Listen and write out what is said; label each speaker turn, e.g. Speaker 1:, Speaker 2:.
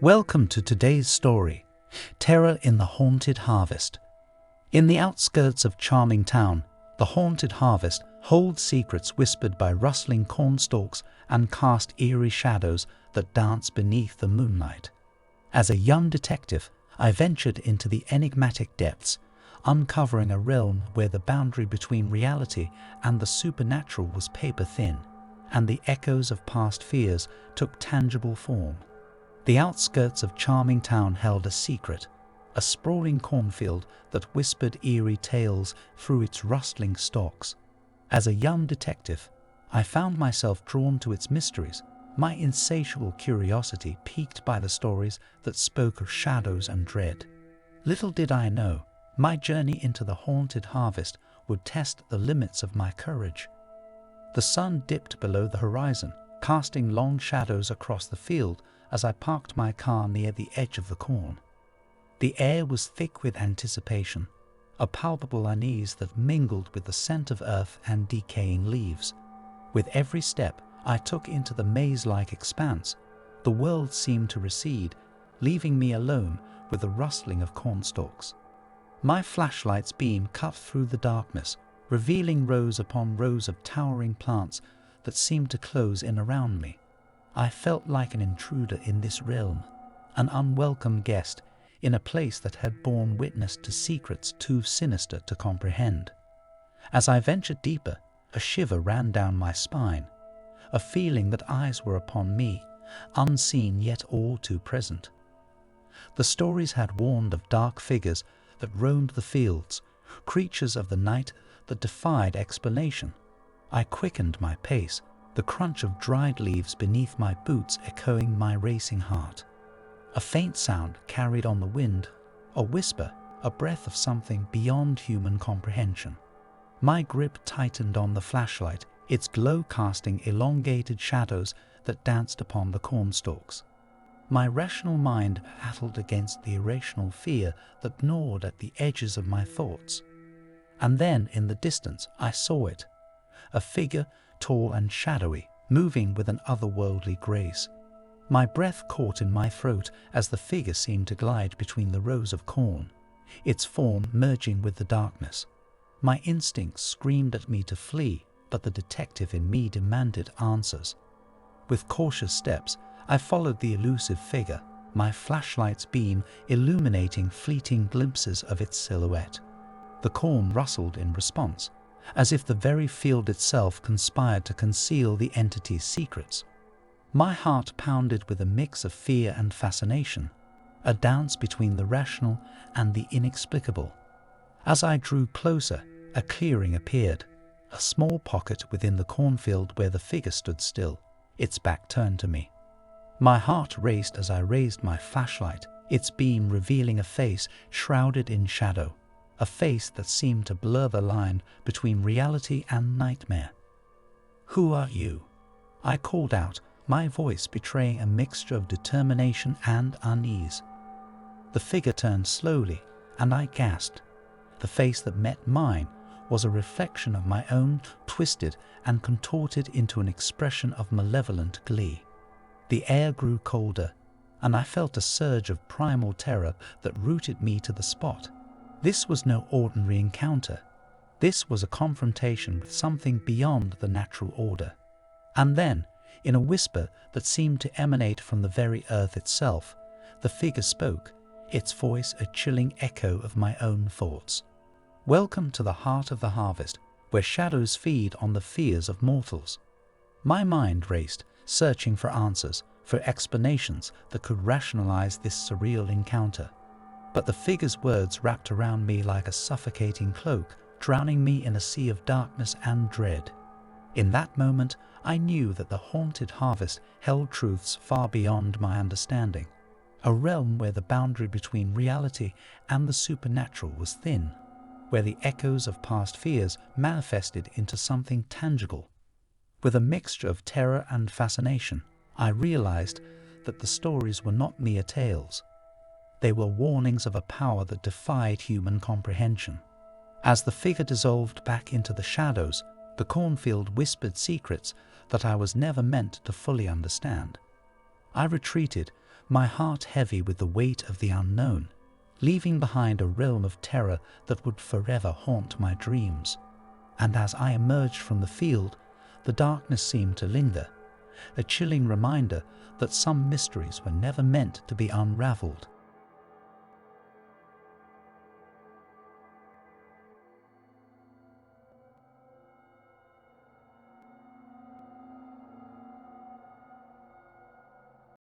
Speaker 1: Welcome to today's story, Terror in the Haunted Harvest. In the outskirts of charming town, the haunted harvest holds secrets whispered by rustling corn stalks and cast eerie shadows that dance beneath the moonlight. As a young detective, I ventured into the enigmatic depths, uncovering a realm where the boundary between reality and the supernatural was paper-thin, and the echoes of past fears took tangible form. The outskirts of charming town held a secret, a sprawling cornfield that whispered eerie tales through its rustling stalks. As a young detective, I found myself drawn to its mysteries, my insatiable curiosity piqued by the stories that spoke of shadows and dread. Little did I know, my journey into the haunted harvest would test the limits of my courage. The sun dipped below the horizon, casting long shadows across the field as I parked my car near the edge of the corn. The air was thick with anticipation, a palpable unease that mingled with the scent of earth and decaying leaves. With every step I took into the maze-like expanse, the world seemed to recede, leaving me alone with the rustling of corn stalks. My flashlight's beam cut through the darkness, revealing rows upon rows of towering plants that seemed to close in around me. I felt like an intruder in this realm, an unwelcome guest in a place that had borne witness to secrets too sinister to comprehend. As I ventured deeper, a shiver ran down my spine, a feeling that eyes were upon me, unseen yet all too present. The stories had warned of dark figures that roamed the fields, creatures of the night that defied explanation. I quickened my pace, the crunch of dried leaves beneath my boots echoing my racing heart. A faint sound carried on the wind, a whisper, a breath of something beyond human comprehension. My grip tightened on the flashlight, its glow casting elongated shadows that danced upon the cornstalks. My rational mind battled against the irrational fear that gnawed at the edges of my thoughts. And then, in the distance, I saw it, a figure tall and shadowy, moving with an otherworldly grace. My breath caught in my throat as the figure seemed to glide between the rows of corn, its form merging with the darkness. My instincts screamed at me to flee, but the detective in me demanded answers. With cautious steps, I followed the elusive figure, my flashlight's beam illuminating fleeting glimpses of its silhouette. The corn rustled in response, as if the very field itself conspired to conceal the entity's secrets. My heart pounded with a mix of fear and fascination, a dance between the rational and the inexplicable. As I drew closer, a clearing appeared, a small pocket within the cornfield where the figure stood still, its back turned to me. My heart raced as I raised my flashlight, its beam revealing a face shrouded in shadow, a face that seemed to blur the line between reality and nightmare. "Who are you?" I called out, my voice betraying a mixture of determination and unease. The figure turned slowly, and I gasped. The face that met mine was a reflection of my own, twisted and contorted into an expression of malevolent glee. The air grew colder, and I felt a surge of primal terror that rooted me to the spot. This was no ordinary encounter. This was a confrontation with something beyond the natural order. And then, in a whisper that seemed to emanate from the very earth itself, the figure spoke, its voice a chilling echo of my own thoughts. "Welcome to the heart of the harvest, where shadows feed on the fears of mortals." My mind raced, searching for answers, for explanations that could rationalize this surreal encounter. But the figure's words wrapped around me like a suffocating cloak, drowning me in a sea of darkness and dread. In that moment, I knew that the haunted harvest held truths far beyond my understanding, a realm where the boundary between reality and the supernatural was thin, where the echoes of past fears manifested into something tangible. With a mixture of terror and fascination, I realized that the stories were not mere tales. They were warnings of a power that defied human comprehension. As the figure dissolved back into the shadows, the cornfield whispered secrets that I was never meant to fully understand. I retreated, my heart heavy with the weight of the unknown, leaving behind a realm of terror that would forever haunt my dreams. And as I emerged from the field, the darkness seemed to linger, a chilling reminder that some mysteries were never meant to be unraveled.